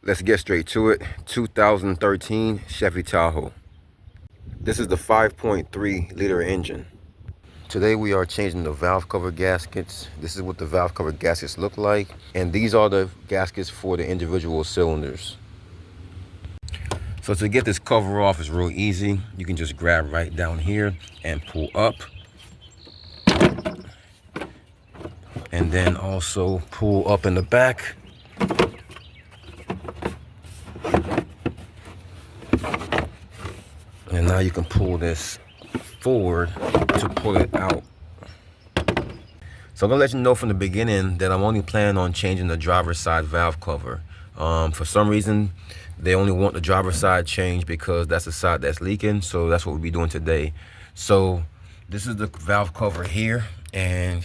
Let's get straight to it. 2013 Chevy Tahoe. This is the 5.3 liter engine. Today we are changing the valve cover gaskets. This is what the valve cover gaskets look like. And these are the gaskets for the individual cylinders. So to get this cover off is real easy. You can just grab right down here and pull up. And then also pull up in the back. And now you can pull this forward to pull it out. So I'm gonna let you know from the beginning that I'm only planning on changing the driver's side valve cover. For some reason, they only want the driver's side changed because that's the side that's leaking. So that's what we'll be doing today. So this is the valve cover here. And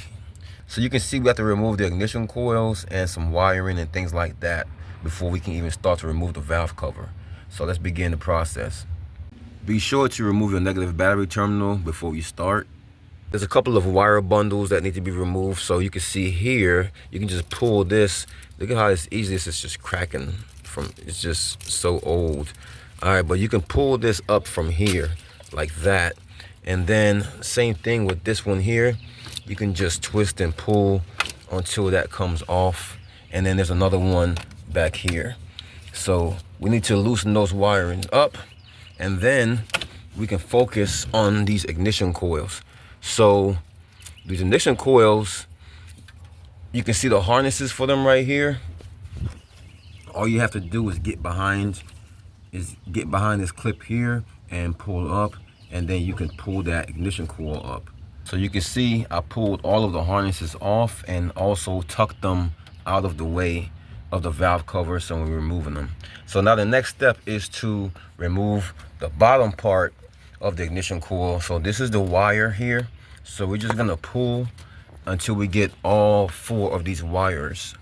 so you can see we have to remove the ignition coils and some wiring and things like that before we can even start to remove the valve cover. So let's begin the process. Be sure to remove your negative battery terminal before you start. There's a couple of wire bundles that need to be removed. So you can see here, you can just pull this. Look at how it's easy. This is just cracking from, it's just so old. All right, but you can pull this up from here like that. And then same thing with this one here. You can just twist and pull until that comes off. And then there's another one back here. So we need to loosen those wirings up. And then we can focus on these ignition coils. So these ignition coils, you can see the harnesses for them right here. All you have to do is get behind this clip here and pull up, and then you can pull that ignition coil up. So you can see I pulled all of the harnesses off and also tucked them out of the way of the valve cover, so we're removing them. So now the next step is to remove the bottom part of the ignition coil. So this is the wire here. So we're just gonna pull until we get all 4 of these wires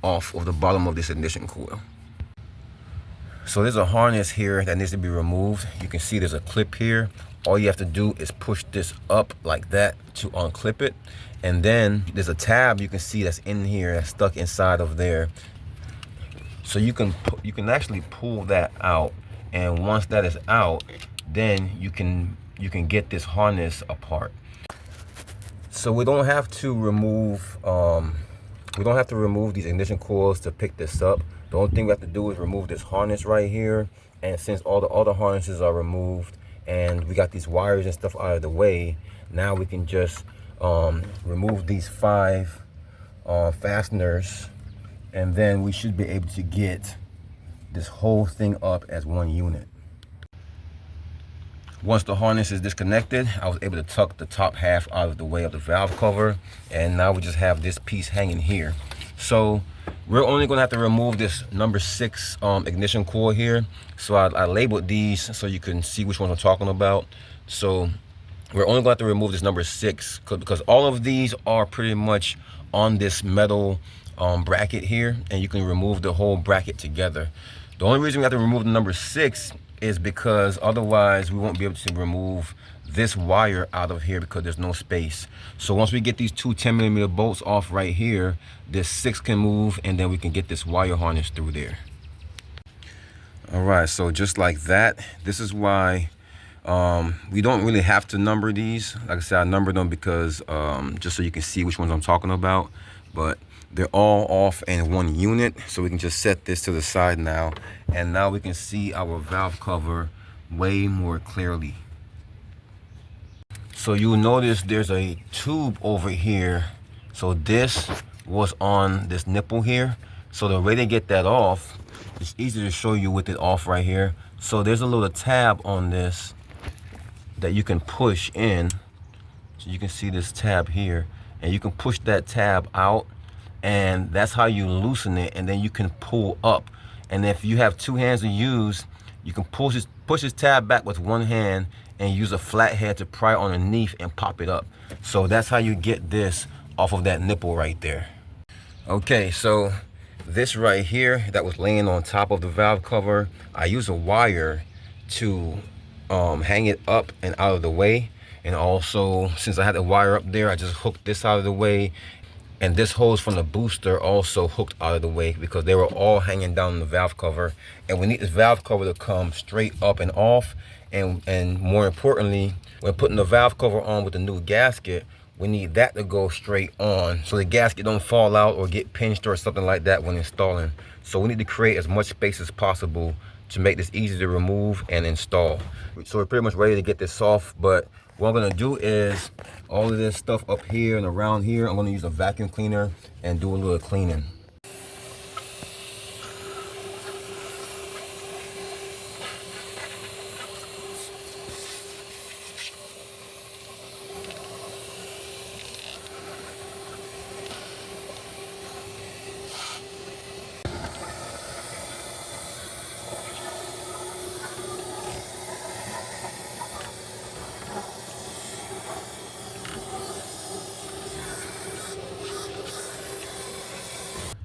off of the bottom of this ignition coil. So there's a harness here that needs to be removed. You can see there's a clip here. All you have to do is push this up like that to unclip it. And then there's a tab you can see that's in here, that's stuck inside of there. So you can actually pull that out, and once that is out, then you can get this harness apart. So we don't have to remove these ignition coils to pick this up. The only thing we have to do is remove this harness right here. And since all the other harnesses are removed and we got these wires and stuff out of the way, now we can just remove these 5 fasteners. And then we should be able to get this whole thing up as one unit. Once the harness is disconnected, I was able to tuck the top half out of the way of the valve cover. And now we just have this piece hanging here. So we're only gonna have to remove this number 6 ignition coil here. So I labeled these so you can see which ones I'm talking about. So we're only gonna have to remove this number 6 because all of these are pretty much on this metal bracket here, and you can remove the whole bracket together. The only reason we have to remove the number 6 is because otherwise we won't be able to remove this wire out of here because there's no space. So once we get these 2 10mm bolts off right here, this 6 can move, and then we can get this wire harness through there. All right, so just like that, this is why we don't really have to number these. Like I said, I numbered them because just so you can see which ones I'm talking about, but they're all off in one unit. So we can just set this to the side now, and now we can see our valve cover way more clearly. So you'll notice there's a tube over here. So this was on this nipple here. So the way to get that off, it's easy to show you with it off right here. So there's a little tab on this that you can push in. So you can see this tab here, and you can push that tab out, and that's how you loosen it, and then you can pull up. And if you have 2 hands to use, you can push this tab back with 1 hand and use a flathead to pry underneath and pop it up. So that's how you get this off of that nipple right there. Okay, so this right here that was laying on top of the valve cover, I use a wire to hang it up and out of the way. And also, since I had the wire up there, I just hooked this out of the way. And this hose from the booster also hooked out of the way because they were all hanging down the valve cover. And we need this valve cover to come straight up and off. And more importantly, when putting the valve cover on with the new gasket, we need that to go straight on so the gasket don't fall out or get pinched or something like that when installing. So we need to create as much space as possible to make this easy to remove and install. So we're pretty much ready to get this off, but what I'm gonna do is all of this stuff up here and around here, I'm gonna use a vacuum cleaner and do a little cleaning.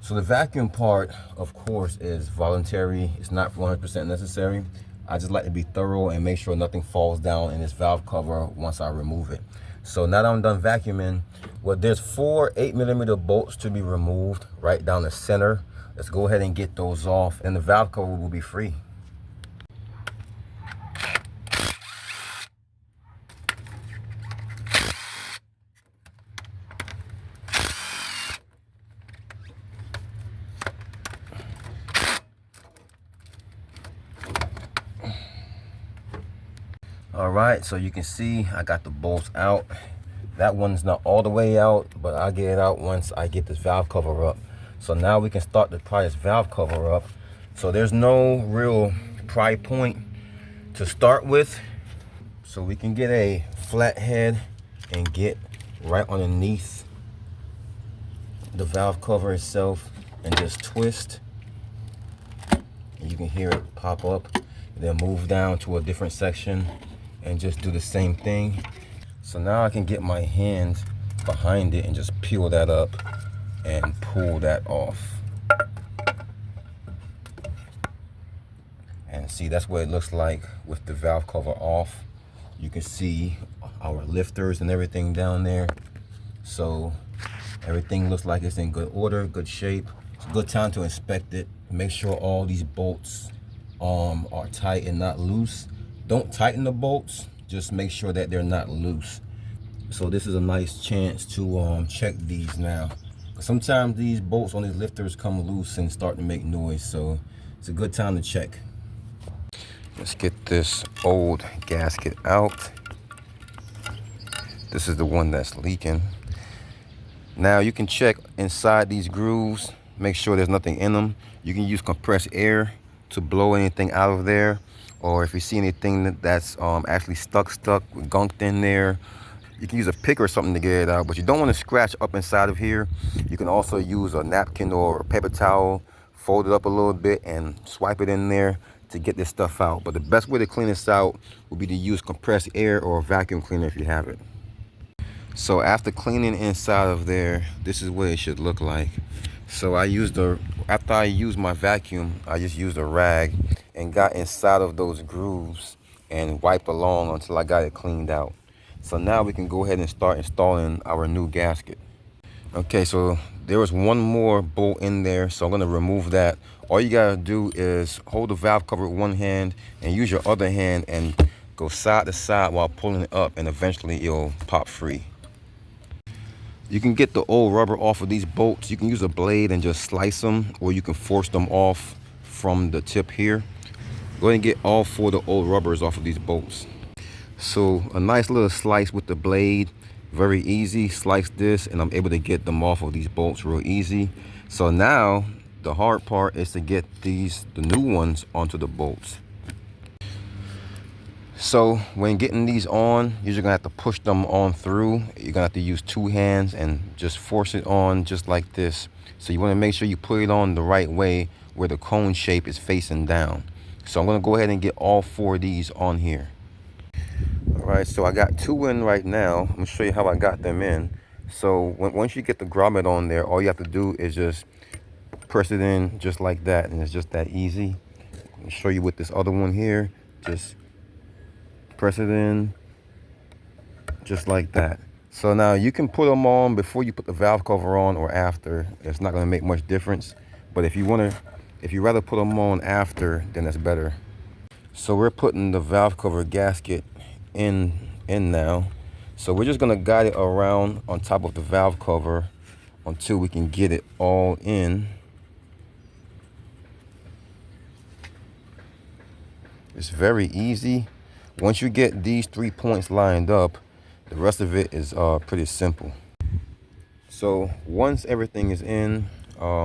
So the vacuum part, of course, is voluntary. It's not 100% necessary. I just like to be thorough and make sure nothing falls down in this valve cover once I remove it. So now that I'm done vacuuming, well, there's 4 8mm bolts to be removed right down the center. Let's go ahead and get those off and the valve cover will be free. All right, so you can see I got the bolts out. That one's not all the way out, but I'll get it out once I get this valve cover up. So now we can start to pry this valve cover up. So there's no real pry point to start with. So we can get a flat head and get right underneath the valve cover itself and just twist. And you can hear it pop up, and then move down to a different section and just do the same thing. So now I can get my hands behind it and just peel that up and pull that off. And see, that's what it looks like with the valve cover off. You can see our lifters and everything down there. So everything looks like it's in good order, good shape. It's a good time to inspect it. Make sure all these bolts are tight and not loose. Don't tighten the bolts, just make sure that they're not loose. So this is a nice chance to check these now. Sometimes these bolts on these lifters come loose and start to make noise, so it's a good time to check. Let's get this old gasket out. This is the one that's leaking. Now you can check inside these grooves, make sure there's nothing in them. You can use compressed air to blow anything out of there, or if you see anything that's actually stuck gunked in there, you can use a pick or something to get it out. But you don't want to scratch up inside of here. You can also use a napkin or a paper towel, fold it up a little bit and swipe it in there to get this stuff out. But the best way to clean this out would be to use compressed air or a vacuum cleaner if you have it. So after cleaning inside of there, this is what it should look like. So after I used my vacuum, I just used a rag and got inside of those grooves and wiped along until I got it cleaned out. So now we can go ahead and start installing our new gasket. Okay, so there was one more bolt in there, so I'm gonna remove that. All you gotta do is hold the valve cover with one hand and use your other hand and go side to side while pulling it up, and eventually it'll pop free. You can get the old rubber off of these bolts. You can use a blade and just slice them, or you can force them off from the tip here. Go ahead and get all 4 of the old rubbers off of these bolts. So a nice little slice with the blade, very easy. Slice this and I'm able to get them off of these bolts real easy. So now the hard part is to get the new ones onto the bolts. So when getting these on, you're just gonna have to push them on through. You're gonna have to use 2 hands and just force it on just like this. So you wanna make sure you put it on the right way where the cone shape is facing down. So I'm gonna go ahead and get all 4 of these on here. All right, so I got 2 in right now. I'm gonna show you how I got them in. So once you get the grommet on there, all you have to do is just press it in just like that, and it's just that easy. I'll show you with this other one here. Just press it in just like that. So now you can put them on before you put the valve cover on or after. It's not going to make much difference. But if you rather put them on after, then that's better. So we're putting the valve cover gasket in now. So we're just going to guide it around on top of the valve cover until we can get it all in. It's very easy. Once you get these 3 points lined up, the rest of it is pretty simple. So once everything is in,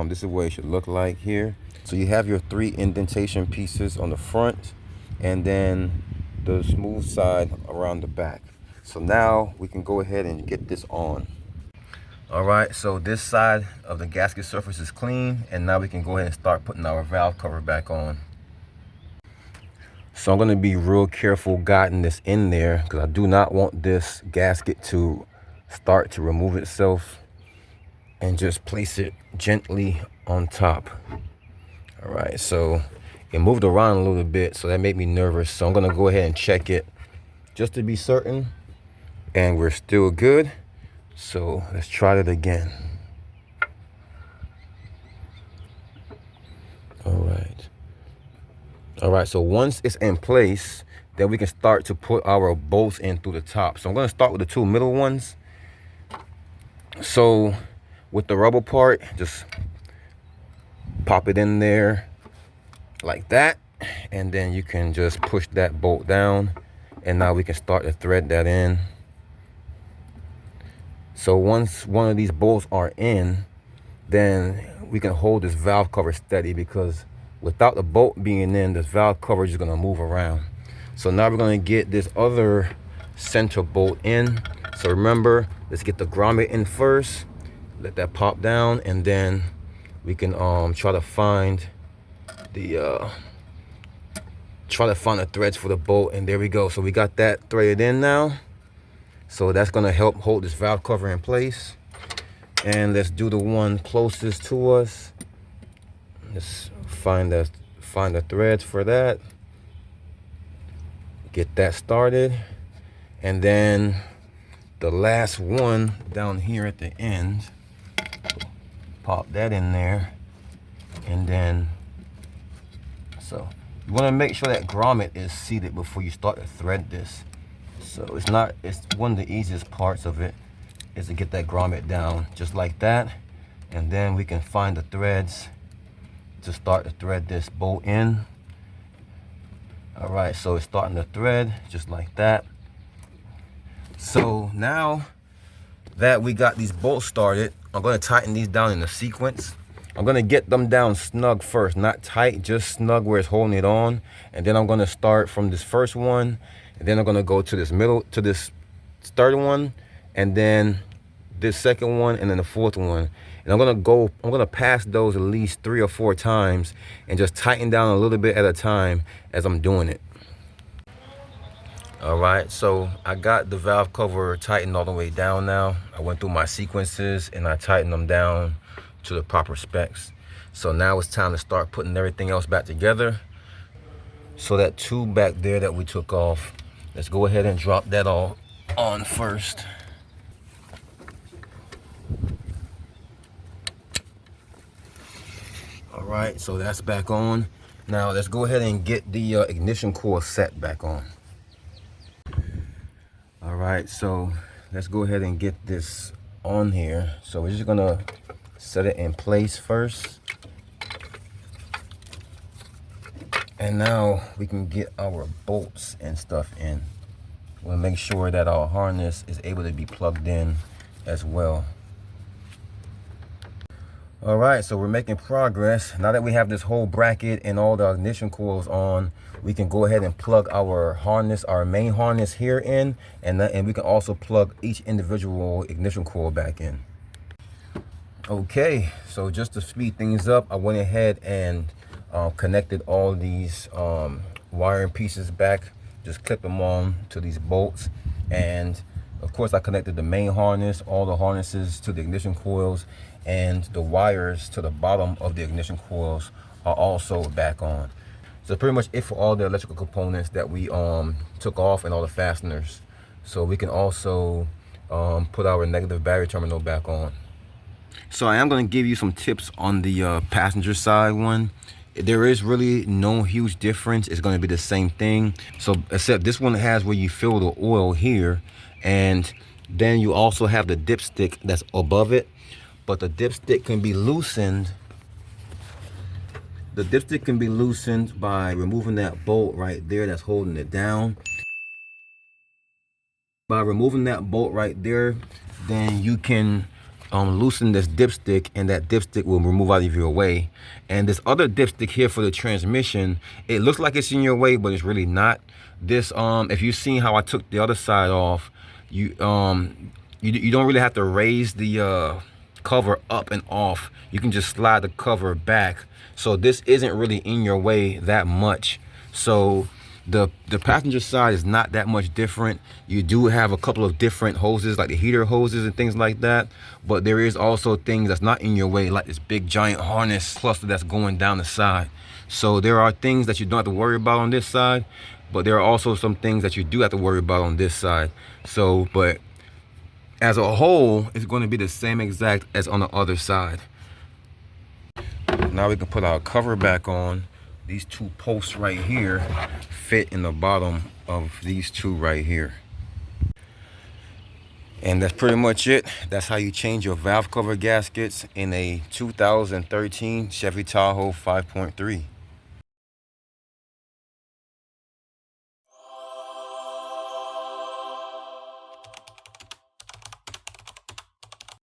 this is what it should look like here. So you have your 3 indentation pieces on the front and then the smooth side around the back. So now we can go ahead and get this on. All right, so this side of the gasket surface is clean, and now we can go ahead and start putting our valve cover back on. So I'm going to be real careful guiding this in there because I do not want this gasket to start to remove itself, and just place it gently on top. All right, so it moved around a little bit, so that made me nervous. So I'm going to go ahead and check it just to be certain, and we're still good. So let's try it again. All right, so once it's in place, then we can start to put our bolts in through the top. So I'm going to start with the 2 middle ones. So with the rubber part, just pop it in there like that, and then you can just push that bolt down, and now we can start to thread that in. So once one of these bolts are in, then we can hold this valve cover steady, because without the bolt being in, this valve cover is just going to move around. So now we're going to get this other center bolt in. So remember, let's get the grommet in first, let that pop down, and then we can try to find the threads for the bolt. And there we go. So we got that threaded in now. So that's going to help hold this valve cover in place. And let's do the one closest to us. Let's find the threads for that. Get that started. And then the last one down here at the end, pop that in there. And then, so you want to make sure that grommet is seated before you start to thread this. So it's one of the easiest parts of it is to get that grommet down just like that. And then we can find the threads to start to thread this bolt in. All right, so it's starting to thread just like that. So now that we got these bolts started, I'm going to tighten these down in a sequence. I'm going to get them down snug first, not tight, just snug where it's holding it on. And then I'm going to start from this first one, and then I'm going to go to this middle, to this third one, and then this second one, and then the fourth one. And I'm going to pass those at least 3 or 4 times and just tighten down a little bit at a time as I'm doing it. All right, so I got the valve cover tightened all the way down now. I went through my sequences and I tightened them down to the proper specs. So now it's time to start putting everything else back together. So that tube back there that we took off, let's go ahead and drop that all on first. All right, so that's back on. Now let's go ahead and get the ignition coil set back on. All right, so let's go ahead and get this on here. So we're just gonna set it in place first. And now we can get our bolts and stuff in. We'll make sure that our harness is able to be plugged in as well. All right, so we're making progress. Now that we have this whole bracket and all the ignition coils on, we can go ahead and plug our harness, our main harness here in, and we can also plug each individual ignition coil back in. Okay, so just to speed things up, I went ahead and connected all these wiring pieces back, just clipped them on to these bolts. And of course I connected the main harness, all the harnesses to the ignition coils, and the wires to the bottom of the ignition coils are also back on. So pretty much it for all the electrical components that we took off, and all the fasteners. So we can also put our negative battery terminal back on. So I am going to give you some tips on the passenger side one. There is really no huge difference. It's going to be the same thing. So except this one has where you fill the oil here, and then you also have the dipstick that's above it. But the dipstick can be loosened. The dipstick can be loosened by removing that bolt right there that's holding it down. By removing that bolt right there, then you can loosen this dipstick, and that dipstick will remove out of your way. And this other dipstick here for the transmission, it looks like it's in your way, but it's really not. This if you've seen how I took the other side off, you don't really have to raise the cover up and off. You can just slide the cover back. So this isn't really in your way that much. So the passenger side is not that much different. You do have a couple of different hoses, like the heater hoses and things like that, but there is also things that's not in your way, like this big giant harness cluster that's going down the side. So there are things that you don't have to worry about on this side, but there are also some things that you do have to worry about on this side. So, but as a whole, it's going to be the same exact as on the other side. Now we can put our cover back on. These two posts right here fit in the bottom of these two right here. And that's pretty much it. That's how you change your valve cover gaskets in a 2013 Chevy Tahoe 5.3.